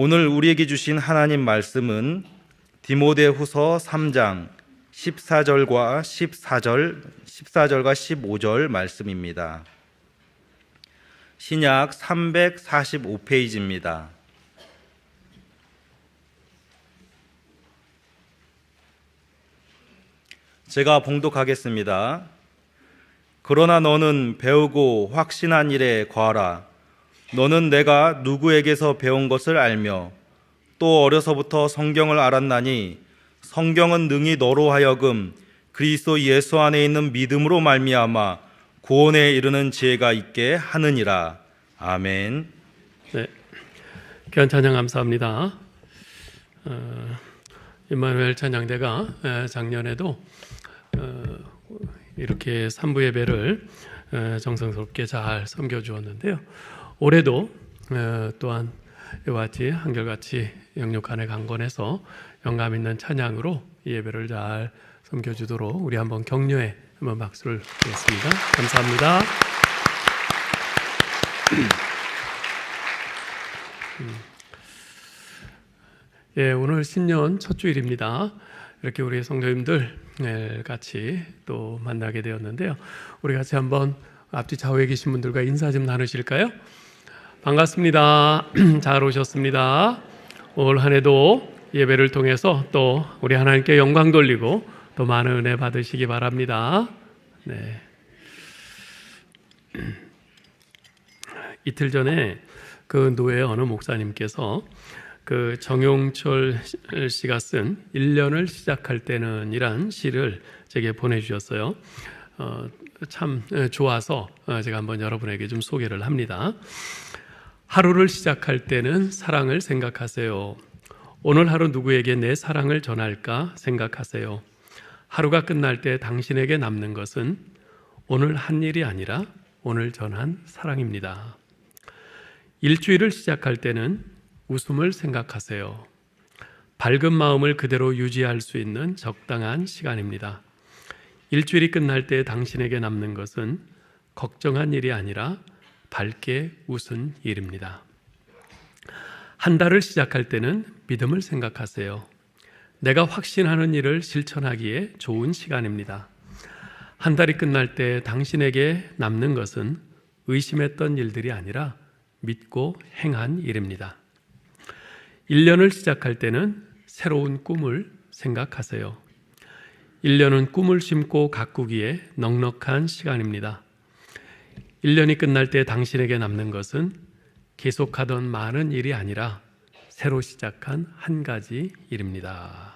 오늘 우리에게 주신 하나님 말씀은 디모데후서 3장 14절과 15절 말씀입니다. 신약 345페이지입니다. 제가 봉독하겠습니다. 그러나 너는 배우고 확신한 일에 거하라. 너는 내가 누구에게서 배운 것을 알며 또 어려서부터 성경을 알았나니 성경은 능히 너로 하여금 그리스도 예수 안에 있는 믿음으로 말미암아 구원에 이르는 지혜가 있게 하느니라. 아멘. 네, 귀한 찬양 감사합니다. 임마누엘 찬양대가 작년에도 이렇게 3부 예배를 정성스럽게 잘 섬겨주었는데요. 올해도 또한 이와 같이 한결같이 영육간에 강건해서 영감 있는 찬양으로 이 예배를 잘 섬겨주도록 우리 한번 격려해 한번 박수를 드리겠습니다. 감사합니다. 예, 오늘 신년 첫 주일입니다. 이렇게 우리 성도님들 같이 또 만나게 되었는데요. 우리 같이 한번 앞뒤 좌우에 계신 분들과 인사 좀 나누실까요? 반갑습니다. 잘 오셨습니다. 올 한 해도 예배를 통해서 또 우리 하나님께 영광 돌리고 또 많은 은혜 받으시기 바랍니다. 네. 이틀 전에 그 노예 어느 목사님께서 그 정용철 씨가 쓴 1년을 시작할 때는 이란 시를 제게 보내주셨어요. 참 좋아서 제가 한번 여러분에게 좀 소개를 합니다. 하루를 시작할 때는 사랑을 생각하세요. 오늘 하루 누구에게 내 사랑을 전할까 생각하세요. 하루가 끝날 때 당신에게 남는 것은 오늘 한 일이 아니라 오늘 전한 사랑입니다. 일주일을 시작할 때는 웃음을 생각하세요. 밝은 마음을 그대로 유지할 수 있는 적당한 시간입니다. 일주일이 끝날 때 당신에게 남는 것은 걱정한 일이 아니라 밝게 웃은 일입니다. 한 달을 시작할 때는 믿음을 생각하세요. 내가 확신하는 일을 실천하기에 좋은 시간입니다. 한 달이 끝날 때 당신에게 남는 것은 의심했던 일들이 아니라 믿고 행한 일입니다. 1년을 시작할 때는 새로운 꿈을 생각하세요. 1년은 꿈을 심고 가꾸기에 넉넉한 시간입니다. 1년이 끝날 때 당신에게 남는 것은 계속하던 많은 일이 아니라 새로 시작한 한 가지 일입니다.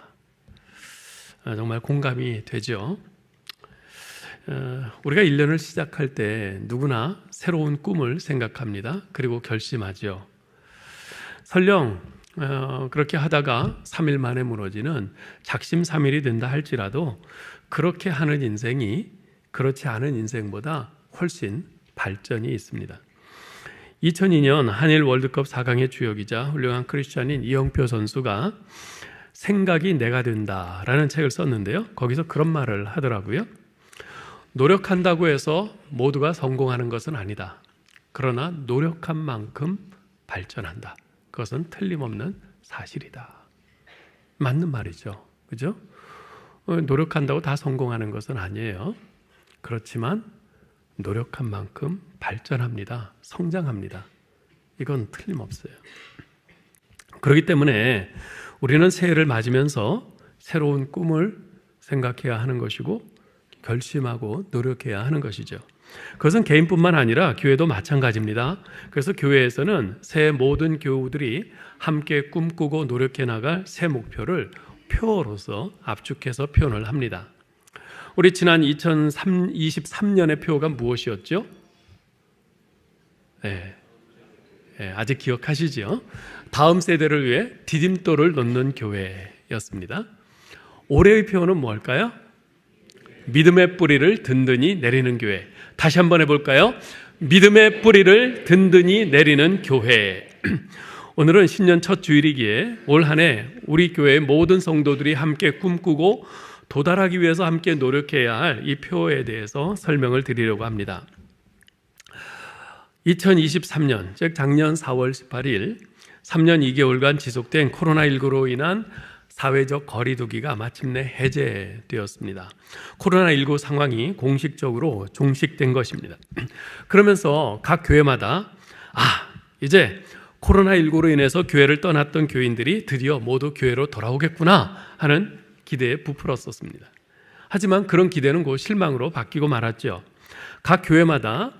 정말 공감이 되죠. 우리가 1년을 시작할 때 누구나 새로운 꿈을 생각합니다. 그리고 결심하죠. 설령 그렇게 하다가 3일 만에 무너지는 작심삼일이 된다 할지라도 그렇게 하는 인생이 그렇지 않은 인생보다 훨씬 발전이 있습니다. 2002년 한일 월드컵 4강의 주역이자 훌륭한 크리스찬인 이영표 선수가 생각이 내가 된다라는 책을 썼는데요. 거기서 그런 말을 하더라고요. 노력한다고 해서 모두가 성공하는 것은 아니다. 그러나 노력한 만큼 발전한다. 그것은 틀림없는 사실이다. 맞는 말이죠. 그죠? 노력한다고 다 성공하는 것은 아니에요. 그렇지만 노력한 만큼 발전합니다. 성장합니다. 이건 틀림없어요. 그렇기 때문에 우리는 새해를 맞으면서 새로운 꿈을 생각해야 하는 것이고 결심하고 노력해야 하는 것이죠. 그것은 개인뿐만 아니라 교회도 마찬가지입니다. 그래서 교회에서는 새 모든 교우들이 함께 꿈꾸고 노력해 나갈 새 목표를 표어로서 압축해서 표현을 합니다. 우리 지난 2023년의 표어가 무엇이었죠? 네. 아직 기억하시죠? 다음 세대를 위해 디딤돌을 놓는 교회였습니다. 올해의 표어는 뭘까요? 믿음의 뿌리를 든든히 내리는 교회. 다시 한번 해볼까요? 믿음의 뿌리를 든든히 내리는 교회. 오늘은 신년 첫 주일이기에 올 한 해 우리 교회의 모든 성도들이 함께 꿈꾸고 도달하기 위해서 함께 노력해야 할 이 표어에 대해서 설명을 드리려고 합니다. 2023년, 즉 작년 4월 18일 3년 2개월간 지속된 코로나19로 인한 사회적 거리두기가 마침내 해제되었습니다. 코로나19 상황이 공식적으로 종식된 것입니다. 그러면서 각 교회마다 이제 코로나19로 인해서 교회를 떠났던 교인들이 드디어 모두 교회로 돌아오겠구나 하는 기대에 부풀었었습니다. 하지만 그런 기대는 곧 실망으로 바뀌고 말았죠. 각 교회마다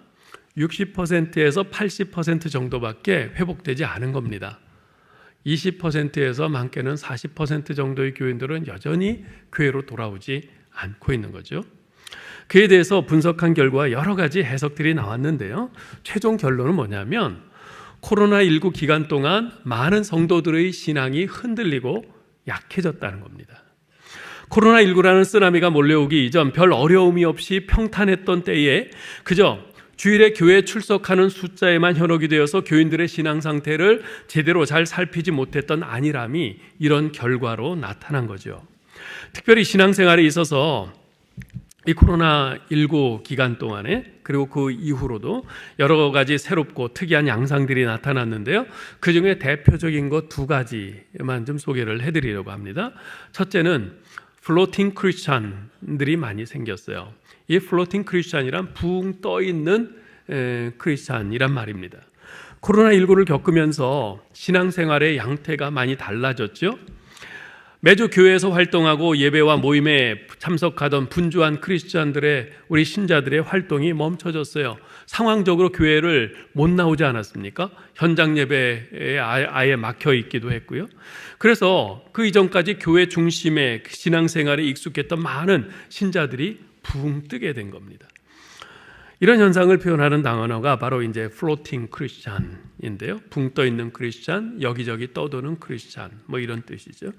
60%에서 80% 정도밖에 회복되지 않은 겁니다. 20%에서 많게는 40% 정도의 교인들은 여전히 교회로 돌아오지 않고 있는 거죠. 그에 대해서 분석한 결과 여러 가지 해석들이 나왔는데요. 최종 결론은 뭐냐면 코로나19 기간 동안 많은 성도들의 신앙이 흔들리고 약해졌다는 겁니다. 코로나19라는 쓰나미가 몰려오기 이전 별 어려움이 없이 평탄했던 때에 그저 주일에 교회에 출석하는 숫자에만 현혹이 되어서 교인들의 신앙 상태를 제대로 잘 살피지 못했던 안일함이 이런 결과로 나타난 거죠. 특별히 신앙생활에 있어서 이 코로나19 기간 동안에 그리고 그 이후로도 여러 가지 새롭고 특이한 양상들이 나타났는데요. 그중에 대표적인 것 2가지만 좀 소개를 해드리려고 합니다. 첫째는 플로팅 크리스찬들이 많이 생겼어요. 이 플로팅 크리스찬이란 붕 떠있는 크리스찬이란 말입니다. 코로나19를 겪으면서 신앙생활의 양태가 많이 달라졌죠. 매주 교회에서 활동하고 예배와 모임에 참석하던 분주한 크리스찬들의 우리 신자들의 활동이 멈춰졌어요. 상황적으로 교회를 못 나오지 않았습니까? 현장 예배에 아예 막혀 있기도 했고요. 그래서 그 이전까지 교회 중심의 신앙생활에 익숙했던 많은 신자들이 붕 뜨게 된 겁니다. 이런 현상을 표현하는 단어가 바로 이제 플로팅 크리스찬인데요. 붕 떠 있는 크리스찬, 여기저기 떠도는 크리스찬, 뭐 이런 뜻이죠.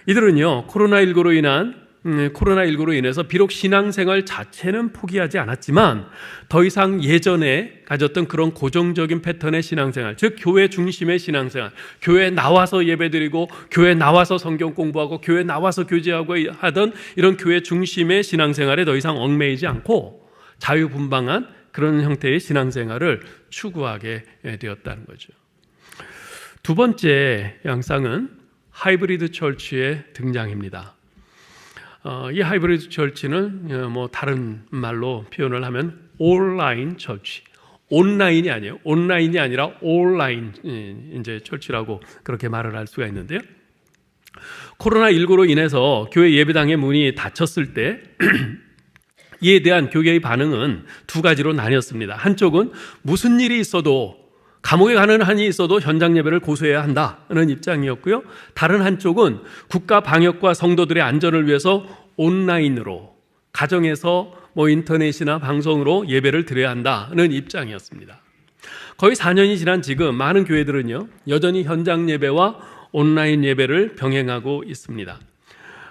이들은요, 코로나19로 인해서 비록 신앙생활 자체는 포기하지 않았지만 더 이상 예전에 가졌던 그런 고정적인 패턴의 신앙생활, 즉 교회 중심의 신앙생활, 교회에 나와서 예배드리고 교회에 나와서 성경 공부하고 교회에 나와서 교제하고 하던 이런 교회 중심의 신앙생활에 더 이상 얽매이지 않고 자유분방한 그런 형태의 신앙생활을 추구하게 되었다는 거죠. 2번째 양상은 하이브리드 철치의 등장입니다. 이 하이브리드 철치는 뭐 다른 말로 표현을 하면 온라인 철치, 온라인이 아니에요. 온라인이 아니라 온라인 이제 철치라고 그렇게 말을 할 수가 있는데요. 코로나19로 인해서 교회 예배당의 문이 닫혔을 때 이에 대한 교회의 반응은 2가지로 나뉘었습니다. 한쪽은 무슨 일이 있어도 감옥에 가는 한이 있어도 현장 예배를 고수해야 한다는 입장이었고요. 다른 한쪽은 국가 방역과 성도들의 안전을 위해서 온라인으로 가정에서 뭐 인터넷이나 방송으로 예배를 드려야 한다는 입장이었습니다. 거의 4년이 지난 지금 많은 교회들은요, 여전히 현장 예배와 온라인 예배를 병행하고 있습니다.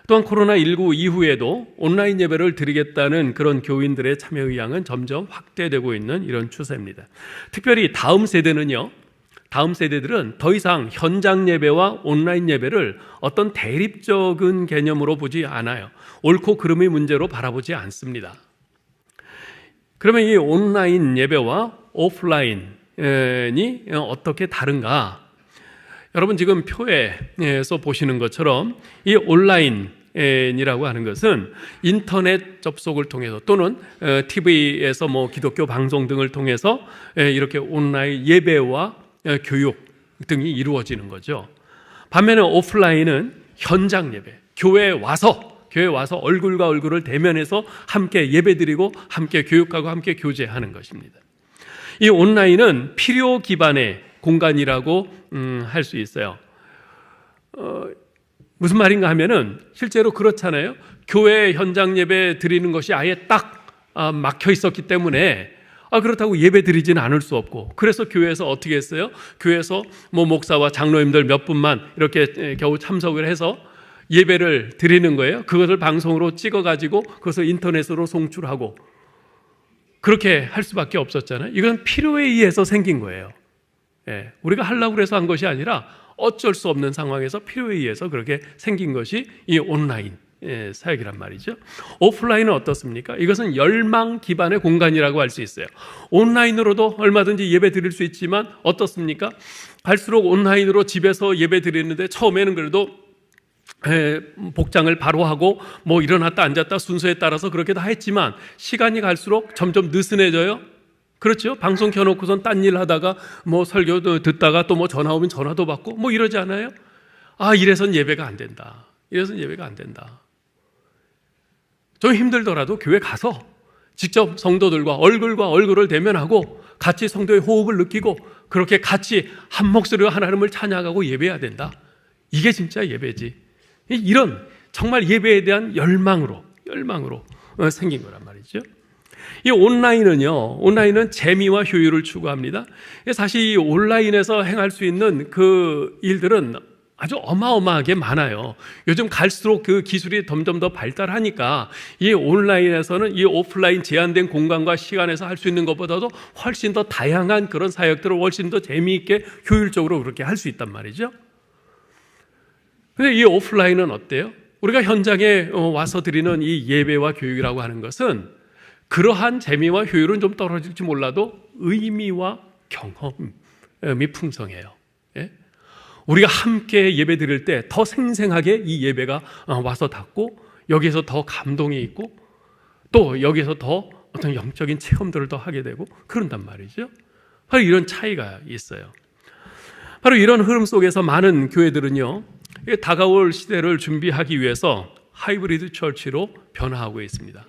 또한 코로나19 이후에도 온라인 예배를 드리겠다는 그런 교인들의 참여 의향은 점점 확대되고 있는 이런 추세입니다. 특별히 다음 세대들은 더 이상 현장 예배와 온라인 예배를 어떤 대립적인 개념으로 보지 않아요. 옳고 그름의 문제로 바라보지 않습니다. 그러면 이 온라인 예배와 오프라인이 어떻게 다른가? 여러분 지금 표에서 보시는 것처럼 이 온라인이라고 하는 것은 인터넷 접속을 통해서 또는 TV에서 뭐 기독교 방송 등을 통해서 이렇게 온라인 예배와 교육 등이 이루어지는 거죠. 반면에 오프라인은 현장 예배, 교회에 와서 얼굴과 얼굴을 대면해서 함께 예배드리고 함께 교육하고 함께 교제하는 것입니다. 이 온라인은 필요 기반의 공간이라고 할 수 있어요. 무슨 말인가 하면은 실제로 그렇잖아요. 교회 현장 예배 드리는 것이 아예 딱 막혀 있었기 때문에 그렇다고 예배 드리지는 않을 수 없고, 그래서 교회에서 어떻게 했어요? 교회에서 뭐 목사와 장로님들 몇 분만 이렇게 겨우 참석을 해서 예배를 드리는 거예요. 그것을 방송으로 찍어가지고 그것을 인터넷으로 송출하고 그렇게 할 수밖에 없었잖아요. 이건 필요에 의해서 생긴 거예요. 우리가 하려고 해서 한 것이 아니라 어쩔 수 없는 상황에서 필요에 의해서 그렇게 생긴 것이 이 온라인 사역이란 말이죠. 오프라인은 어떻습니까? 이것은 열망 기반의 공간이라고 할 수 있어요. 온라인으로도 얼마든지 예배 드릴 수 있지만 어떻습니까? 갈수록 온라인으로 집에서 예배 드리는데 처음에는 그래도 복장을 바로 하고 뭐 일어났다 앉았다 순서에 따라서 그렇게 다 했지만 시간이 갈수록 점점 느슨해져요. 그렇죠? 방송 켜놓고선 딴 일 하다가 뭐 설교 듣다가 또 뭐 전화 오면 전화도 받고 뭐 이러지 않아요? 이래선 예배가 안 된다. 이래선 예배가 안 된다. 좀 힘들더라도 교회 가서 직접 성도들과 얼굴과 얼굴을 대면하고 같이 성도의 호흡을 느끼고 그렇게 같이 한 목소리로 하나님을 찬양하고 예배해야 된다. 이게 진짜 예배지. 이런 정말 예배에 대한 열망으로 생긴 거란 말이죠. 이 온라인은 재미와 효율을 추구합니다. 사실 이 온라인에서 행할 수 있는 그 일들은 아주 어마어마하게 많아요. 요즘 갈수록 그 기술이 점점 더 발달하니까 이 온라인에서는 이 오프라인 제한된 공간과 시간에서 할 수 있는 것보다도 훨씬 더 다양한 그런 사역들을 훨씬 더 재미있게 효율적으로 그렇게 할 수 있단 말이죠. 근데 이 오프라인은 어때요? 우리가 현장에 와서 드리는 이 예배와 교육이라고 하는 것은 그러한 재미와 효율은 좀 떨어질지 몰라도 의미와 경험이 풍성해요. 예? 우리가 함께 예배 드릴 때 더 생생하게 이 예배가 와서 닿고 여기에서 더 감동이 있고 또 여기에서 더 어떤 영적인 체험들을 더 하게 되고 그런단 말이죠. 바로 이런 차이가 있어요. 바로 이런 흐름 속에서 많은 교회들은요, 다가올 시대를 준비하기 위해서 하이브리드 처치로 변화하고 있습니다.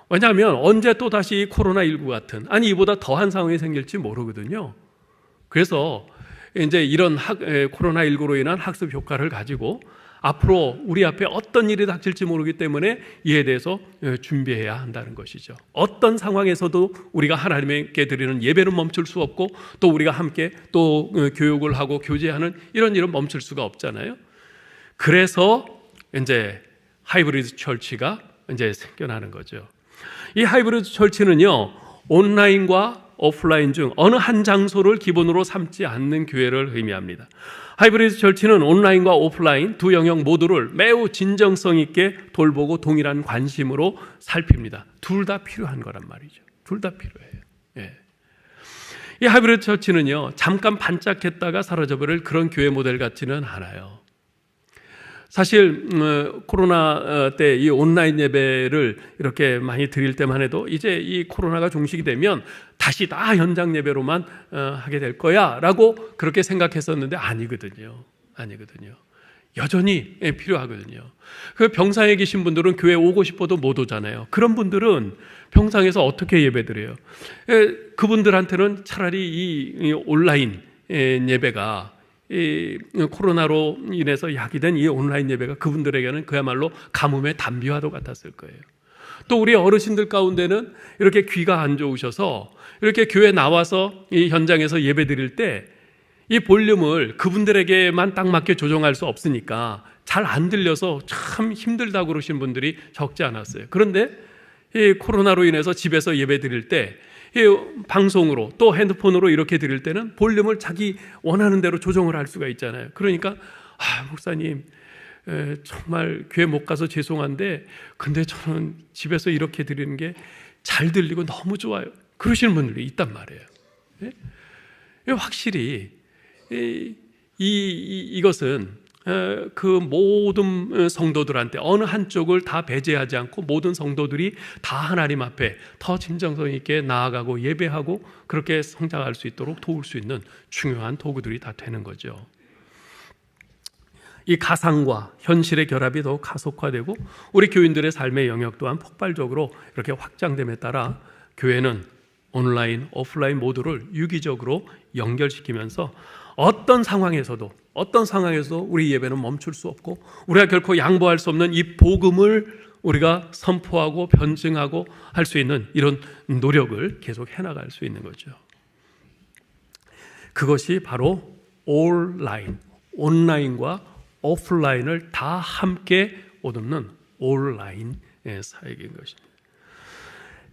왜냐하면 언제 또 다시 코로나19 같은 이보다 더한 상황이 생길지 모르거든요. 그래서 이제 이런 코로나19로 인한 학습 효과를 가지고 앞으로 우리 앞에 어떤 일이 닥칠지 모르기 때문에 이에 대해서 준비해야 한다는 것이죠. 어떤 상황에서도 우리가 하나님께 드리는 예배는 멈출 수 없고 또 우리가 함께 또 교육을 하고 교제하는 이런 일은 멈출 수가 없잖아요. 그래서 이제 하이브리드 처치가 이제 생겨나는 거죠. 이 하이브리드 처치는요, 온라인과 오프라인 중 어느 한 장소를 기본으로 삼지 않는 교회를 의미합니다. 하이브리드 처치는 온라인과 오프라인 두 영역 모두를 매우 진정성 있게 돌보고 동일한 관심으로 살핍니다. 둘 다 필요한 거란 말이죠. 둘 다 필요해요. 예. 이 하이브리드 처치는요, 잠깐 반짝했다가 사라져버릴 그런 교회 모델 같지는 않아요. 사실 코로나 때 이 온라인 예배를 이렇게 많이 드릴 때만 해도 이제 이 코로나가 종식이 되면 다시 다 현장 예배로만 하게 될 거야 라고 그렇게 생각했었는데 아니거든요. 여전히 필요하거든요. 그 병상에 계신 분들은 교회 오고 싶어도 못 오잖아요. 그런 분들은 병상에서 어떻게 예배드려요? 그분들한테는 차라리 이 온라인 예배가 이 코로나로 인해서 야기된 이 온라인 예배가 그분들에게는 그야말로 가뭄의 단비와도 같았을 거예요. 또 우리 어르신들 가운데는 이렇게 귀가 안 좋으셔서 이렇게 교회 나와서 이 현장에서 예배 드릴 때 이 볼륨을 그분들에게만 딱 맞게 조정할 수 없으니까 잘 안 들려서 참 힘들다고 그러신 분들이 적지 않았어요. 그런데 이 코로나로 인해서 집에서 예배 드릴 때 방송으로 또 핸드폰으로 이렇게 드릴 때는 볼륨을 자기 원하는 대로 조정을 할 수가 있잖아요. 그러니까 목사님 정말 교회 못 가서 죄송한데 근데 저는 집에서 이렇게 드리는 게 잘 들리고 너무 좋아요. 그러시는 분들이 있단 말이에요. 확실히 이것은 그 모든 성도들한테 어느 한쪽을 다 배제하지 않고 모든 성도들이 다 하나님 앞에 더 진정성 있게 나아가고 예배하고 그렇게 성장할 수 있도록 도울 수 있는 중요한 도구들이 다 되는 거죠. 이 가상과 현실의 결합이 더욱 가속화되고 우리 교인들의 삶의 영역 또한 폭발적으로 이렇게 확장됨에 따라 교회는 온라인, 오프라인 모두를 유기적으로 연결시키면서 어떤 상황에서도 우리 예배는 멈출 수 없고 우리가 결코 양보할 수 없는 이 복음을 우리가 선포하고 변증하고 할 수 있는 이런 노력을 계속 해나갈 수 있는 거죠. 그것이 바로 온라인과 오프라인을 다 함께 얻는 온라인 사역인 것입니다.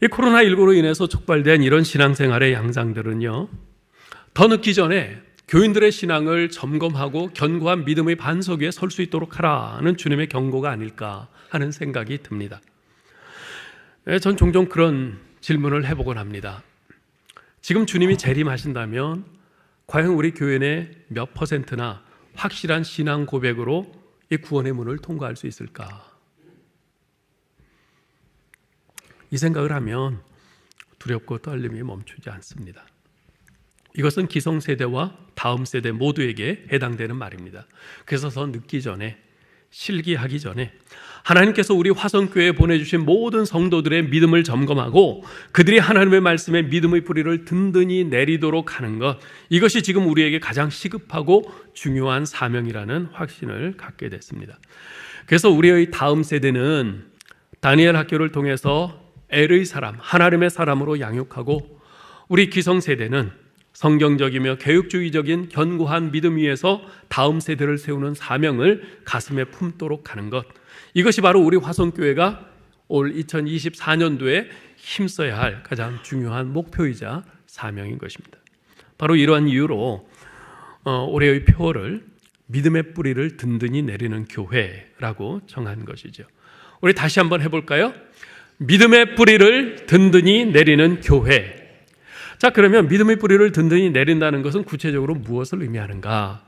이 코로나19로 인해서 촉발된 이런 신앙생활의 양상들은요, 더 늦기 전에 교인들의 신앙을 점검하고 견고한 믿음의 반석 위에 설 수 있도록 하라는 주님의 경고가 아닐까 하는 생각이 듭니다. 전 종종 그런 질문을 해보곤 합니다. 지금 주님이 재림하신다면 과연 우리 교회 내 몇 %나 확실한 신앙 고백으로 이 구원의 문을 통과할 수 있을까? 이 생각을 하면 두렵고 떨림이 멈추지 않습니다. 이것은 기성세대와 다음 세대 모두에게 해당되는 말입니다. 그래서 더 늦기 전에, 실기하기 전에 하나님께서 우리 화성교회에 보내주신 모든 성도들의 믿음을 점검하고 그들이 하나님의 말씀에 믿음의 뿌리를 든든히 내리도록 하는 것, 이것이 지금 우리에게 가장 시급하고 중요한 사명이라는 확신을 갖게 됐습니다. 그래서 우리의 다음 세대는 다니엘 학교를 통해서 엘의 사람, 하나님의 사람으로 양육하고, 우리 기성세대는 성경적이며 교육주의적인 견고한 믿음 위에서 다음 세대를 세우는 사명을 가슴에 품도록 하는 것, 이것이 바로 우리 화성교회가 올 2024년도에 힘써야 할 가장 중요한 목표이자 사명인 것입니다. 바로 이러한 이유로 올해의 표어를 믿음의 뿌리를 든든히 내리는 교회라고 정한 것이죠. 우리 다시 한번 해볼까요? 믿음의 뿌리를 든든히 내리는 교회. 자, 그러면 믿음의 뿌리를 든든히 내린다는 것은 구체적으로 무엇을 의미하는가?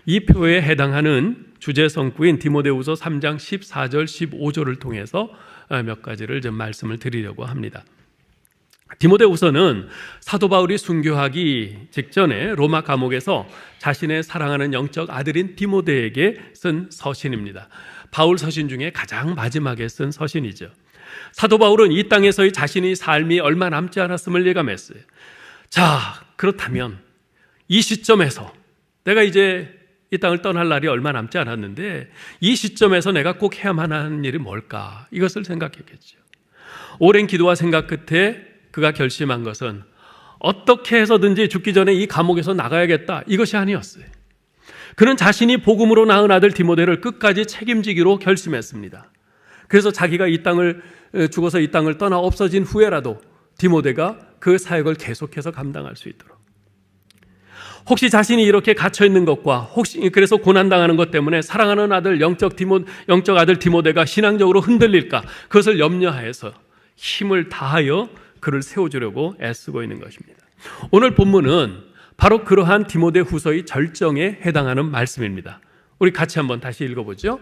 이 표에 해당하는 주제 성구인 디모데후서 3장 14절 15절을 통해서 몇 가지를 좀 말씀을 드리려고 합니다. 디모데후서는 사도 바울이 순교하기 직전에 로마 감옥에서 자신의 사랑하는 영적 아들인 디모데에게 쓴 서신입니다. 바울 서신 중에 가장 마지막에 쓴 서신이죠. 사도 바울은 이 땅에서의 자신의 삶이 얼마 남지 않았음을 예감했어요. 자, 그렇다면 이 시점에서 내가 이제 이 땅을 떠날 날이 얼마 남지 않았는데 이 시점에서 내가 꼭 해야만 하는 일이 뭘까? 이것을 생각했겠죠. 오랜 기도와 생각 끝에 그가 결심한 것은 어떻게 해서든지 죽기 전에 이 감옥에서 나가야겠다, 이것이 아니었어요. 그는 자신이 복음으로 낳은 아들 디모데를 끝까지 책임지기로 결심했습니다. 그래서 자기가 이 땅을 죽어서 이 땅을 떠나 없어진 후에라도 디모데가 그 사역을 계속해서 감당할 수 있도록, 혹시 자신이 이렇게 갇혀 있는 것과 혹시 그래서 고난당하는 것 때문에 사랑하는 아들 영적 아들 디모데가 신앙적으로 흔들릴까, 그것을 염려하여서 힘을 다하여 그를 세워주려고 애쓰고 있는 것입니다. 오늘 본문은 바로 그러한 디모데 후서의 절정에 해당하는 말씀입니다. 우리 같이 한번 다시 읽어보죠.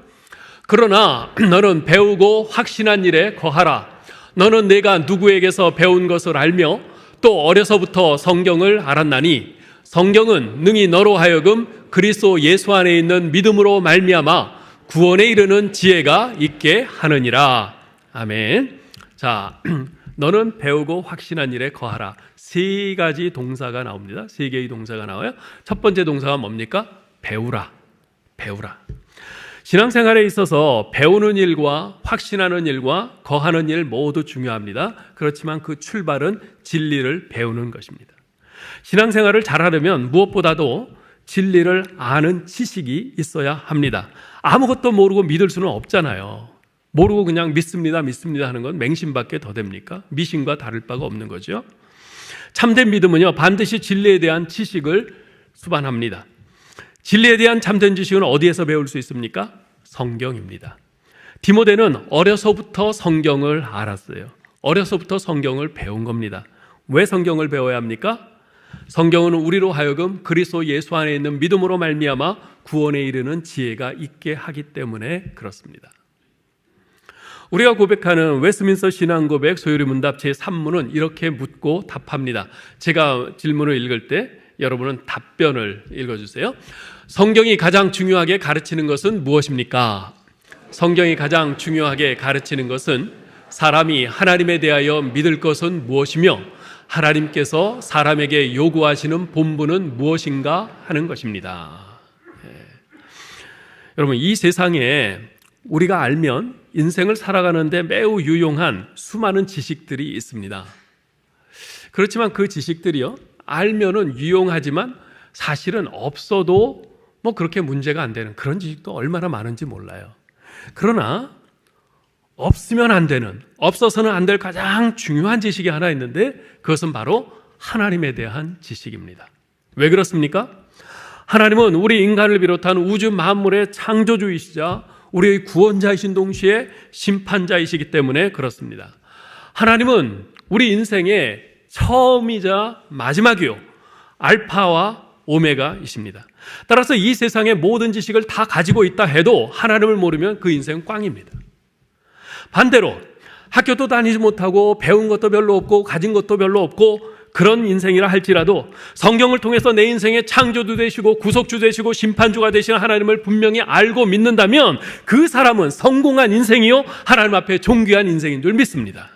그러나 너는 배우고 확신한 일에 거하라. 너는 내가 누구에게서 배운 것을 알며 또 어려서부터 성경을 알았나니 성경은 능히 너로 하여금 그리스도 예수 안에 있는 믿음으로 말미암아 구원에 이르는 지혜가 있게 하느니라. 아멘. 자, 너는 배우고 확신한 일에 거하라. 세 가지 동사가 나옵니다. 세 개의 동사가 나와요. 첫 번째 동사가 뭡니까? 배우라. 배우라. 신앙생활에 있어서 배우는 일과 확신하는 일과 거하는 일 모두 중요합니다. 그렇지만 그 출발은 진리를 배우는 것입니다. 신앙생활을 잘하려면 무엇보다도 진리를 아는 지식이 있어야 합니다. 아무것도 모르고 믿을 수는 없잖아요. 모르고 그냥 믿습니다 하는 건 맹신밖에 더 됩니까? 미신과 다를 바가 없는 거죠. 참된 믿음은요, 반드시 진리에 대한 지식을 수반합니다. 진리에 대한 참된 지식은 어디에서 배울 수 있습니까? 성경입니다. 디모데는 어려서부터 성경을 알았어요. 어려서부터 성경을 배운 겁니다. 왜 성경을 배워야 합니까? 성경은 우리로 하여금 그리스도 예수 안에 있는 믿음으로 말미암아 구원에 이르는 지혜가 있게 하기 때문에 그렇습니다. 우리가 고백하는 웨스민스터 신앙고백 소요리 문답 제3문은 이렇게 묻고 답합니다. 제가 질문을 읽을 때 여러분은 답변을 읽어주세요. 성경이 가장 중요하게 가르치는 것은 무엇입니까? 성경이 가장 중요하게 가르치는 것은 사람이 하나님에 대하여 믿을 것은 무엇이며 하나님께서 사람에게 요구하시는 본분은 무엇인가 하는 것입니다. 여러분, 이 세상에 우리가 알면 인생을 살아가는데 매우 유용한 수많은 지식들이 있습니다. 그렇지만 그 지식들이요, 알면은 유용하지만 사실은 없어도 뭐 그렇게 문제가 안 되는 그런 지식도 얼마나 많은지 몰라요. 그러나 없으면 안 되는, 없어서는 안 될 가장 중요한 지식이 하나 있는데 그것은 바로 하나님에 대한 지식입니다. 왜 그렇습니까? 하나님은 우리 인간을 비롯한 우주 만물의 창조주이시자 우리의 구원자이신 동시에 심판자이시기 때문에 그렇습니다. 하나님은 우리 인생의 처음이자 마지막이요, 알파와 오메가이십니다. 따라서 이 세상의 모든 지식을 다 가지고 있다 해도 하나님을 모르면 그 인생은 꽝입니다. 반대로 학교도 다니지 못하고 배운 것도 별로 없고 가진 것도 별로 없고 그런 인생이라 할지라도 성경을 통해서 내 인생의 창조주 되시고 구속주 되시고 심판주가 되시는 하나님을 분명히 알고 믿는다면 그 사람은 성공한 인생이요, 하나님 앞에 존귀한 인생인 줄 믿습니다.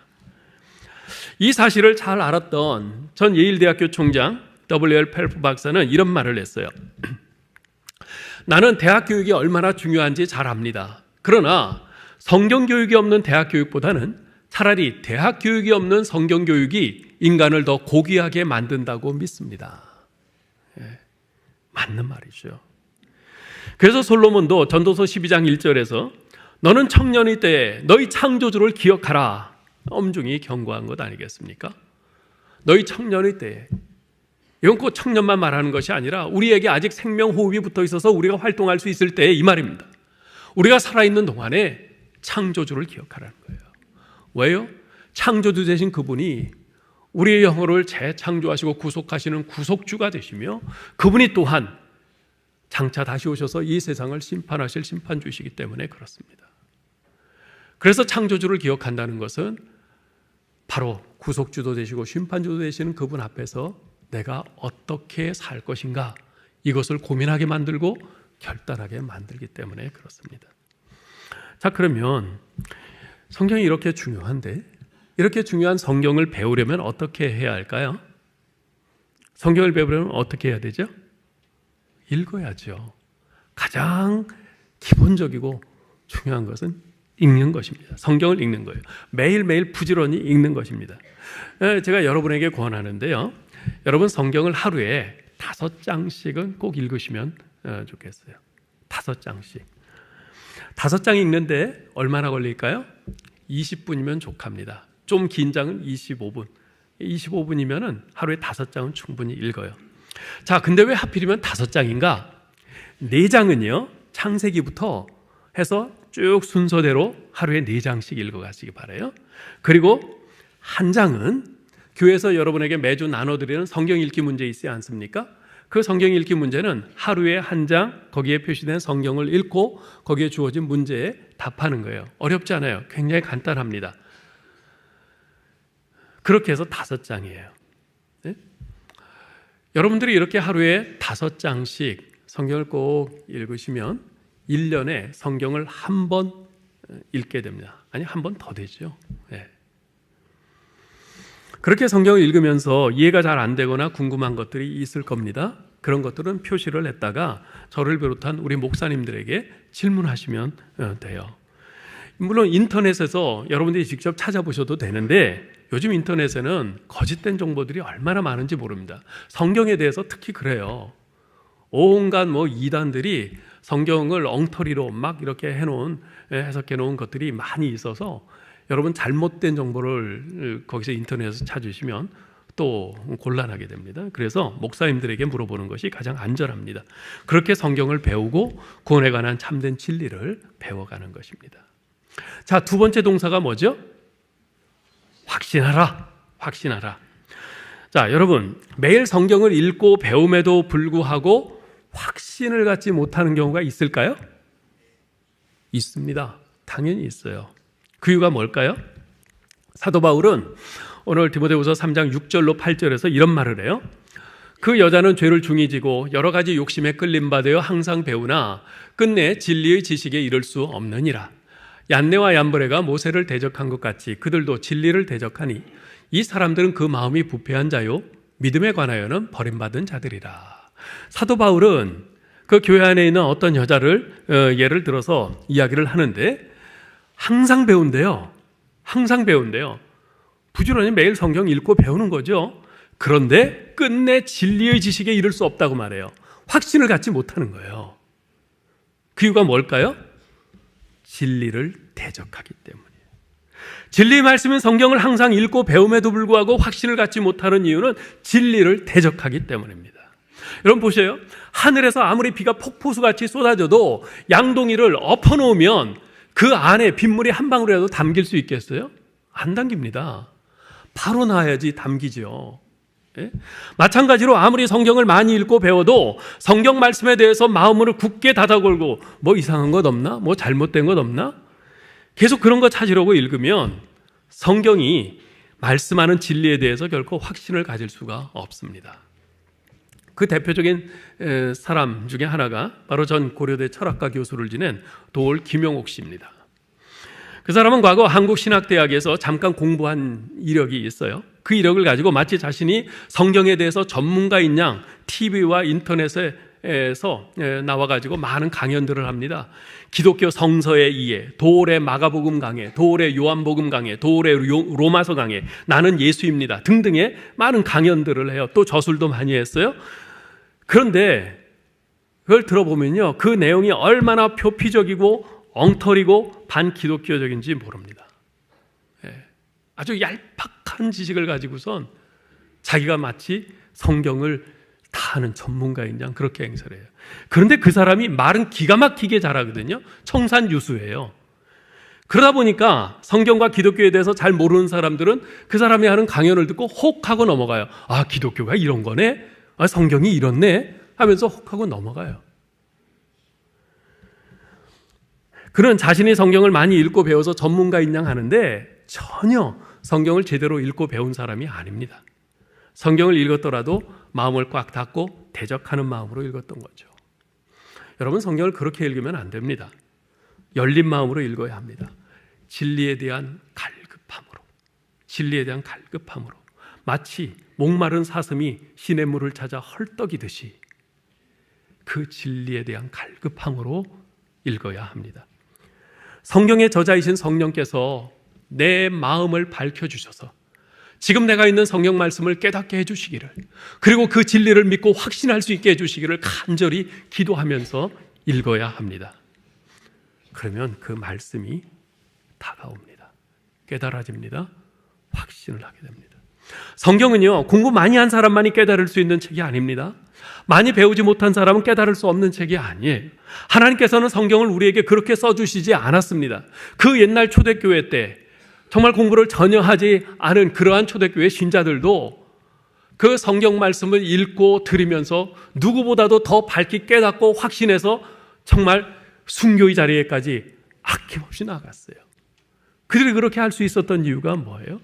이 사실을 잘 알았던 전 예일대학교 총장 W.L. 펠프 박사는 이런 말을 했어요. 나는 대학 교육이 얼마나 중요한지 잘 압니다. 그러나 성경 교육이 없는 대학 교육보다는 차라리 대학 교육이 없는 성경 교육이 인간을 더 고귀하게 만든다고 믿습니다. 맞는 말이죠. 그래서 솔로몬도 전도서 12장 1절에서 너는 청년의 때에 너희 창조주를 기억하라, 엄중히 경고한 것 아니겠습니까? 너희 청년의 때에, 이건 꼭 청년만 말하는 것이 아니라 우리에게 아직 생명 호흡이 붙어 있어서 우리가 활동할 수 있을 때에 이 말입니다. 우리가 살아있는 동안에 창조주를 기억하라는 거예요. 왜요? 창조주 되신 그분이 우리의 영혼을 재창조하시고 구속하시는 구속주가 되시며 그분이 또한 장차 다시 오셔서 이 세상을 심판하실 심판주이시기 때문에 그렇습니다. 그래서 창조주를 기억한다는 것은 바로 구속주도 되시고 심판주도 되시는 그분 앞에서 내가 어떻게 살 것인가, 이것을 고민하게 만들고 결단하게 만들기 때문에 그렇습니다. 자, 그러면 성경이 이렇게 중요한데, 이렇게 중요한 성경을 배우려면 어떻게 해야 할까요? 성경을 배우려면 어떻게 해야 되죠? 읽어야죠. 가장 기본적이고 중요한 것은 읽는 것입니다. 성경을 읽는 거예요. 매일매일 부지런히 읽는 것입니다. 제가 여러분에게 권하는데요, 여러분 성경을 하루에 5장씩은 꼭 읽으시면 좋겠어요. 5장씩. 5장 읽는데 얼마나 걸릴까요? 20분이면 족합니다. 좀 긴 장은 25분. 25분이면 하루에 5장은 충분히 읽어요. 자, 근데 왜 하필이면 5장인가? 4장은요, 창세기부터 해서 쭉 순서대로 하루에 4장씩 읽어가시기 바라요. 그리고 한 장은 교회에서 여러분에게 매주 나눠드리는 성경 읽기 문제 있지 않습니까? 그 성경 읽기 문제는 하루에 한 장, 거기에 표시된 성경을 읽고 거기에 주어진 문제에 답하는 거예요. 어렵지 않아요. 굉장히 간단합니다. 그렇게 해서 5장이에요. 네? 여러분들이 이렇게 하루에 5장씩 성경을 꼭 읽으시면 1년에 성경을 한 번 읽게 됩니다. 아니, 한 번 더 되죠. 네. 그렇게 성경을 읽으면서 이해가 잘 안 되거나 궁금한 것들이 있을 겁니다. 그런 것들은 표시를 했다가 저를 비롯한 우리 목사님들에게 질문하시면 돼요. 물론 인터넷에서 여러분들이 직접 찾아보셔도 되는데 요즘 인터넷에는 거짓된 정보들이 얼마나 많은지 모릅니다. 성경에 대해서 특히 그래요. 온갖 이단들이 성경을 엉터리로 막 이렇게 해석해 놓은 것들이 많이 있어서 여러분 잘못된 정보를 거기서 인터넷에서 찾으시면 또 곤란하게 됩니다. 그래서 목사님들에게 물어보는 것이 가장 안전합니다. 그렇게 성경을 배우고 구원에 관한 참된 진리를 배워가는 것입니다. 자, 두 번째 동사가 뭐죠? 확신하라. 확신하라. 자, 여러분, 매일 성경을 읽고 배움에도 불구하고 확신을 갖지 못하는 경우가 있을까요? 있습니다. 당연히 있어요. 그 이유가 뭘까요? 사도 바울은 오늘 디모데후서 3장 6절로 8절에서 이런 말을 해요. 그 여자는 죄를 중히 지고 여러 가지 욕심에 끌림받아 항상 배우나 끝내 진리의 지식에 이를 수 없느니라. 얀네와 얀브레가 모세를 대적한 것 같이 그들도 진리를 대적하니 이 사람들은 그 마음이 부패한 자요 믿음에 관하여는 버림받은 자들이라. 사도 바울은 그 교회 안에 있는 어떤 여자를 예를 들어서 이야기를 하는데 항상 배운대요. 항상 배운대요. 부지런히 매일 성경 읽고 배우는 거죠. 그런데 끝내 진리의 지식에 이를 수 없다고 말해요. 확신을 갖지 못하는 거예요. 그 이유가 뭘까요? 진리를 대적하기 때문이에요. 진리의 말씀인 성경을 항상 읽고 배움에도 불구하고 확신을 갖지 못하는 이유는 진리를 대적하기 때문입니다. 여러분 보세요. 하늘에서 아무리 비가 폭포수같이 쏟아져도 양동이를 엎어놓으면 그 안에 빗물이 한 방울이라도 담길 수 있겠어요? 안 담깁니다. 바로 놔야지 담기죠. 예? 마찬가지로 아무리 성경을 많이 읽고 배워도 성경 말씀에 대해서 마음으로 굳게 닫아걸고 뭐 이상한 것 없나? 뭐 잘못된 것 없나? 계속 그런 거 찾으려고 읽으면 성경이 말씀하는 진리에 대해서 결코 확신을 가질 수가 없습니다. 그 대표적인 사람 중에 하나가 바로 전 고려대 철학과 교수를 지낸 도올 김용옥 씨입니다. 그 사람은 과거 한국신학대학에서 잠깐 공부한 이력이 있어요. 그 이력을 가지고 마치 자신이 성경에 대해서 전문가인 양 TV와 인터넷에서 나와가지고 많은 강연들을 합니다. 기독교 성서의 이해, 도올의 마가복음 강해, 도올의 요한복음 강해, 도올의 로마서 강해, 나는 예수입니다 등등의 많은 강연들을 해요. 또 저술도 많이 했어요. 그런데 그걸 들어보면요, 그 내용이 얼마나 표피적이고 엉터리고 반기독교적인지 모릅니다. 아주 얄팍한 지식을 가지고선 자기가 마치 성경을 다 아는 전문가인 양 그렇게 행세를 해요. 그런데 그 사람이 말은 기가 막히게 잘하거든요. 청산유수예요. 그러다 보니까 성경과 기독교에 대해서 잘 모르는 사람들은 그 사람이 하는 강연을 듣고 혹 하고 넘어가요. 아, 기독교가 이런 거네? 아, 성경이 이렇네? 하면서 혹 하고 넘어가요. 그는 자신이 성경을 많이 읽고 배워서 전문가인 양 하는데 전혀 성경을 제대로 읽고 배운 사람이 아닙니다. 성경을 읽었더라도 마음을 꽉 닫고 대적하는 마음으로 읽었던 거죠. 여러분, 성경을 그렇게 읽으면 안 됩니다. 열린 마음으로 읽어야 합니다. 진리에 대한 갈급함으로, 진리에 대한 갈급함으로, 마치 목마른 사슴이 시냇물을 찾아 헐떡이듯이 그 진리에 대한 갈급함으로 읽어야 합니다. 성경의 저자이신 성령께서 내 마음을 밝혀주셔서 지금 내가 있는 성경 말씀을 깨닫게 해주시기를, 그리고 그 진리를 믿고 확신할 수 있게 해주시기를 간절히 기도하면서 읽어야 합니다. 그러면 그 말씀이 다가옵니다. 깨달아집니다. 확신을 하게 됩니다. 성경은요, 공부 많이 한 사람만이 깨달을 수 있는 책이 아닙니다. 많이 배우지 못한 사람은 깨달을 수 없는 책이 아니에요. 하나님께서는 성경을 우리에게 그렇게 써주시지 않았습니다. 그 옛날 초대교회 때 정말 공부를 전혀 하지 않은 그러한 초대교회 신자들도 그 성경 말씀을 읽고 들으면서 누구보다도 더 밝게 깨닫고 확신해서 정말 순교의 자리에까지 아낌없이 나갔어요. 그들이 그렇게 할 수 있었던 이유가 뭐예요?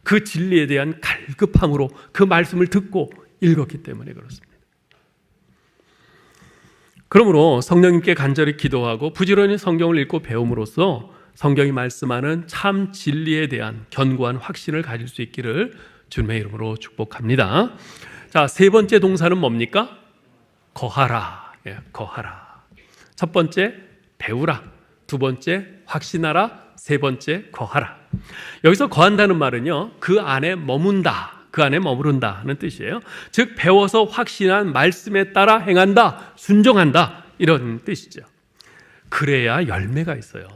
그 진리에 대한 갈급함으로 그 말씀을 듣고 읽었기 때문에 그렇습니다. 그러므로 성령님께 간절히 기도하고 부지런히 성경을 읽고 배움으로써 성경이 말씀하는 참 진리에 대한 견고한 확신을 가질 수 있기를 주님의 이름으로 축복합니다. 자, 세 번째 동사는 뭡니까? 거하라. 거하라. 첫 번째 배우라, 두 번째 확신하라, 세 번째 거하라. 여기서 거한다는 말은요, 그 안에 머문다, 그 안에 머무른다는 뜻이에요. 즉 배워서 확신한 말씀에 따라 행한다, 순종한다, 이런 뜻이죠. 그래야 열매가 있어요.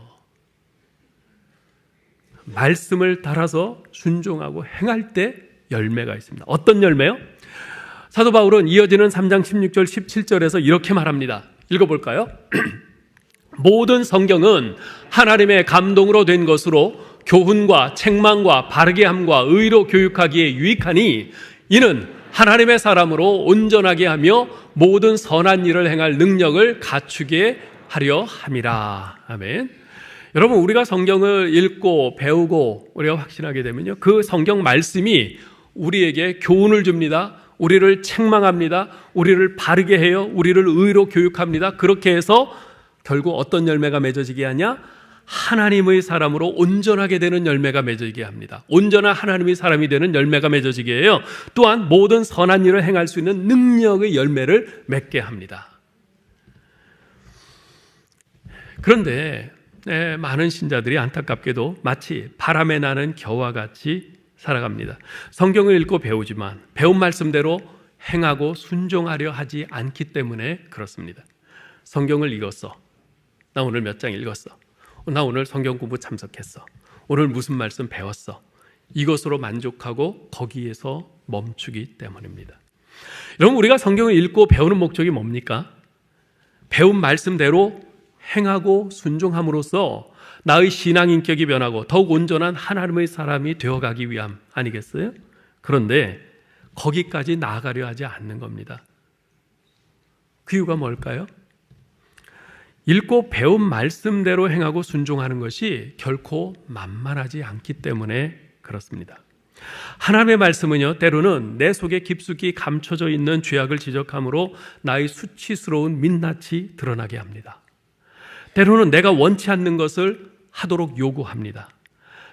말씀을 따라서 순종하고 행할 때 열매가 있습니다. 어떤 열매요? 사도 바울은 이어지는 3장 16절 17절에서 이렇게 말합니다. 읽어볼까요? 모든 성경은 하나님의 감동으로 된 것으로 교훈과 책망과 바르게 함과 의로 교육하기에 유익하니 이는 하나님의 사람으로 온전하게 하며 모든 선한 일을 행할 능력을 갖추게 하려 함이라. 아멘. 여러분, 우리가 성경을 읽고 배우고 우리가 확신하게 되면요, 그 성경 말씀이 우리에게 교훈을 줍니다. 우리를 책망합니다. 우리를 바르게 해요. 우리를 의로 교육합니다. 그렇게 해서 결국 어떤 열매가 맺어지게 하냐? 하나님의 사람으로 온전하게 되는 열매가 맺어지게 합니다. 온전한 하나님의 사람이 되는 열매가 맺어지게 해요. 또한 모든 선한 일을 행할 수 있는 능력의 열매를 맺게 합니다. 그런데 많은 신자들이 안타깝게도 마치 바람에 나는 겨와 같이 살아갑니다. 성경을 읽고 배우지만 배운 말씀대로 행하고 순종하려 하지 않기 때문에 그렇습니다. 성경을 읽었어. 나 오늘 몇 장 읽었어. 나 오늘 성경 공부 참석했어. 오늘 무슨 말씀 배웠어. 이것으로 만족하고 거기에서 멈추기 때문입니다. 여러분, 우리가 성경을 읽고 배우는 목적이 뭡니까? 배운 말씀대로 행하고 순종함으로써 나의 신앙 인격이 변하고 더욱 온전한 하나님의 사람이 되어가기 위함 아니겠어요? 그런데 거기까지 나아가려 하지 않는 겁니다. 그 이유가 뭘까요? 읽고 배운 말씀대로 행하고 순종하는 것이 결코 만만하지 않기 때문에 그렇습니다. 하나님의 말씀은요, 때로는 내 속에 깊숙이 감춰져 있는 죄악을 지적함으로 나의 수치스러운 민낯이 드러나게 합니다. 때로는 내가 원치 않는 것을 하도록 요구합니다.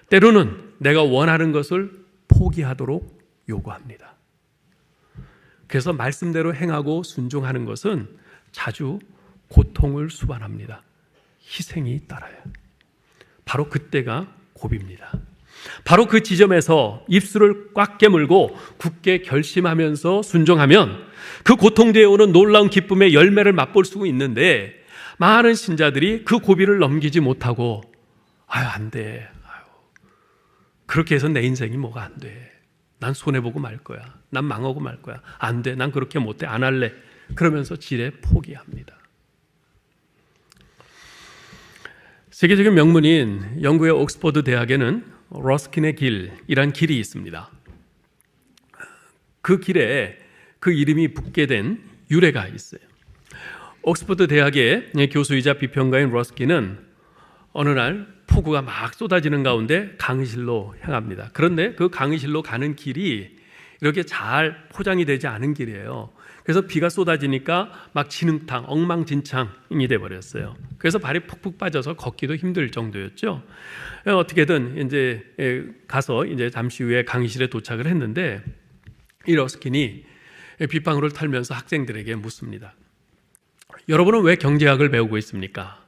때로는 내가 원하는 것을 포기하도록 요구합니다. 그래서 말씀대로 행하고 순종하는 것은 자주 고통을 수반합니다. 희생이 따라요. 바로 그때가 고비입니다. 바로 그 지점에서 입술을 꽉 깨물고 굳게 결심하면서 순종하면 그 고통 뒤에 오는 놀라운 기쁨의 열매를 맛볼 수 있는데, 많은 신자들이 그 고비를 넘기지 못하고 안 돼. 그렇게 해서 내 인생이 뭐가 안 돼. 난 손해보고 말 거야. 난 망하고 말 거야. 안 돼. 난 그렇게 못해. 안 할래. 그러면서 지레 포기합니다. 세계적인 명문인 영국의 옥스퍼드 대학에는 러스킨의 길이란 길이 있습니다. 그 길에 그 이름이 붙게 된 유래가 있어요. 옥스퍼드 대학의 교수이자 비평가인 러스킨은 어느 날 폭우가 막 쏟아지는 가운데 강의실로 향합니다. 그런데 그 강의실로 가는 길이 이렇게 잘 포장이 되지 않은 길이에요. 그래서 비가 쏟아지니까 막 진흙탕, 엉망진창이 돼버렸어요. 그래서 발이 푹푹 빠져서 걷기도 힘들 정도였죠. 어떻게든 이제 가서 이제 잠시 후에 강의실에 도착을 했는데, 이 러스킨이 빗방울을 털면서 학생들에게 묻습니다. 여러분은 왜 경제학을 배우고 있습니까?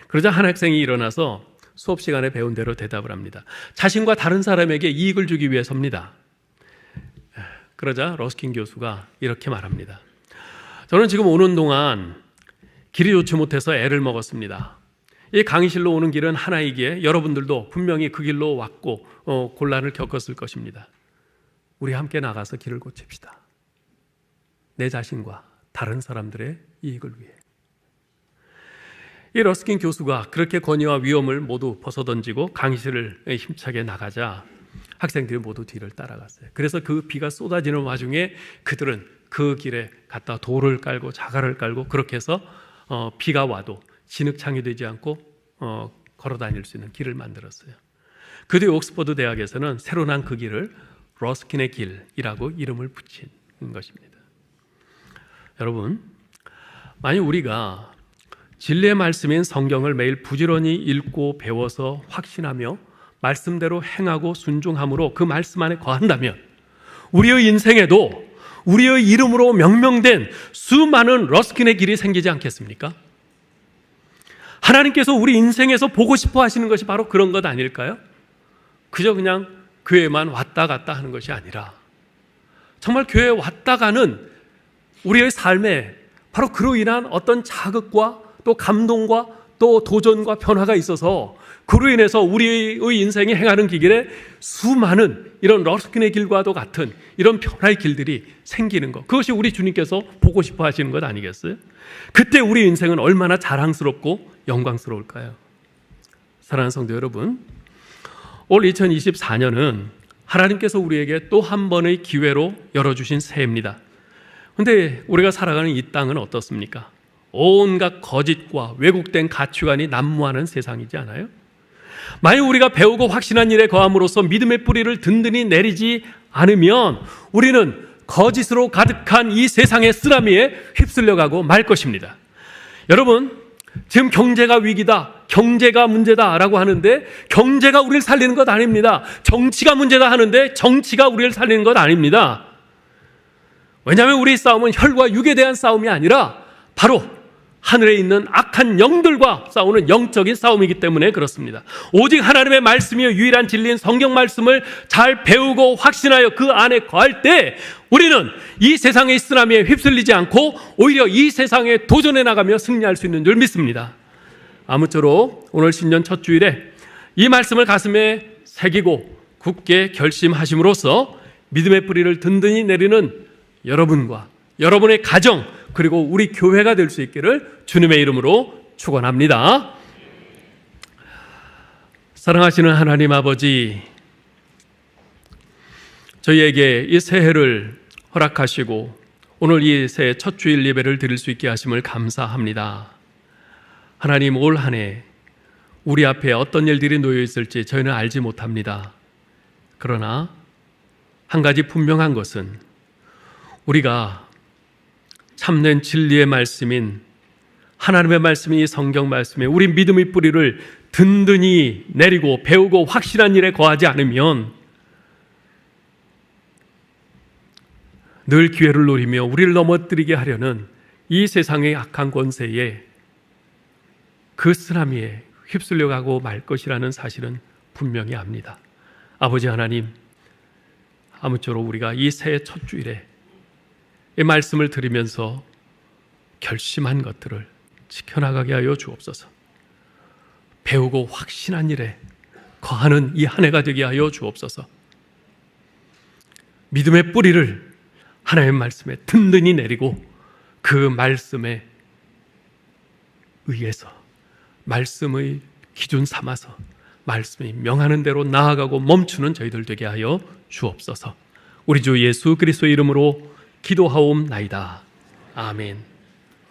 그러자 한 학생이 일어나서 수업 시간에 배운 대로 대답을 합니다. 자신과 다른 사람에게 이익을 주기 위해서입니다. 그러자 러스킨 교수가 이렇게 말합니다. 저는 지금 오는 동안 길이 좋지 못해서 애를 먹었습니다. 이 강의실로 오는 길은 하나이기에 여러분들도 분명히 그 길로 왔고 곤란을 겪었을 것입니다. 우리 함께 나가서 길을 고칩시다. 내 자신과 다른 사람들의 이익을 위해. 이 러스킨 교수가 그렇게 권위와 위험을 모두 벗어던지고 강의실을 힘차게 나가자 학생들이 모두 뒤를 따라갔어요. 그래서 그 비가 쏟아지는 와중에 그들은 그 길에 갔다 돌을 깔고 자갈을 깔고 그렇게 해서 비가 와도 진흙창이 되지 않고 걸어 다닐 수 있는 길을 만들었어요. 그 뒤 옥스퍼드 대학에서는 새로 난 그 길을 러스킨의 길이라고 이름을 붙인 것입니다. 여러분, 만약 우리가 진리의 말씀인 성경을 매일 부지런히 읽고 배워서 확신하며 말씀대로 행하고 순종함으로 그 말씀 안에 거한다면 우리의 인생에도 우리의 이름으로 명명된 수많은 러스킨의 길이 생기지 않겠습니까? 하나님께서 우리 인생에서 보고 싶어 하시는 것이 바로 그런 것 아닐까요? 그저 그냥 교회만 왔다 갔다 하는 것이 아니라 정말 교회에 왔다 가는 우리의 삶에 바로 그로 인한 어떤 자극과 또 감동과 또 도전과 변화가 있어서 그로 인해서 우리의 인생이 행하는 길에 수많은 이런 러스킨의 길과도 같은 이런 변화의 길들이 생기는 것, 그것이 우리 주님께서 보고 싶어 하시는 것 아니겠어요? 그때 우리 인생은 얼마나 자랑스럽고 영광스러울까요? 사랑하는 성도 여러분, 올 2024년은 하나님께서 우리에게 또 한 번의 기회로 열어주신 새해입니다. 그런데 우리가 살아가는 이 땅은 어떻습니까? 온갖 거짓과 왜곡된 가치관이 난무하는 세상이지 않아요? 만약 우리가 배우고 확신한 일에 거함으로써 믿음의 뿌리를 든든히 내리지 않으면 우리는 거짓으로 가득한 이 세상의 쓰라미에 휩쓸려가고 말 것입니다. 여러분, 지금 경제가 위기다, 경제가 문제다라고 하는데 경제가 우리를 살리는 것 아닙니다. 정치가 문제다 하는데 정치가 우리를 살리는 것 아닙니다. 왜냐하면 우리 싸움은 혈과 육에 대한 싸움이 아니라 바로 하늘에 있는 악한 영들과 싸우는 영적인 싸움이기 때문에 그렇습니다. 오직 하나님의 말씀이요 유일한 진리인 성경 말씀을 잘 배우고 확신하여 그 안에 거할 때 우리는 이 세상의 쓰나미에 휩쓸리지 않고 오히려 이 세상에 도전해 나가며 승리할 수 있는 줄 믿습니다. 아무쪼록 오늘 신년 첫 주일에 이 말씀을 가슴에 새기고 굳게 결심하심으로써 믿음의 뿌리를 든든히 내리는 여러분과 여러분의 가정 그리고 우리 교회가 될 수 있기를 주님의 이름으로 축원합니다. 사랑하시는 하나님 아버지, 저희에게 이 새해를 허락하시고 오늘 이 새해 첫 주일 예배를 드릴 수 있게 하심을 감사합니다. 하나님, 올 한 해 우리 앞에 어떤 일들이 놓여 있을지 저희는 알지 못합니다. 그러나 한 가지 분명한 것은 우리가 참된 진리의 말씀인 하나님의 말씀이 이 성경 말씀에 우리 믿음의 뿌리를 든든히 내리고 배우고 확실한 일에 거하지 않으면 늘 기회를 노리며 우리를 넘어뜨리게 하려는 이 세상의 악한 권세에 그 쓰나미에 휩쓸려 가고 말 것이라는 사실은 분명히 압니다. 아버지 하나님, 아무쪼록 우리가 이 새해 첫 주일에 이 말씀을 들으면서 결심한 것들을 지켜나가게 하여 주옵소서. 배우고 확신한 일에 거하는 이 한 해가 되게 하여 주옵소서. 믿음의 뿌리를 하나님의 말씀에 든든히 내리고 그 말씀에 의해서 말씀의 기준 삼아서 말씀이 명하는 대로 나아가고 멈추는 저희들 되게 하여 주옵소서. 우리 주 예수 그리스도의 이름으로 기도하옵나이다. 아멘.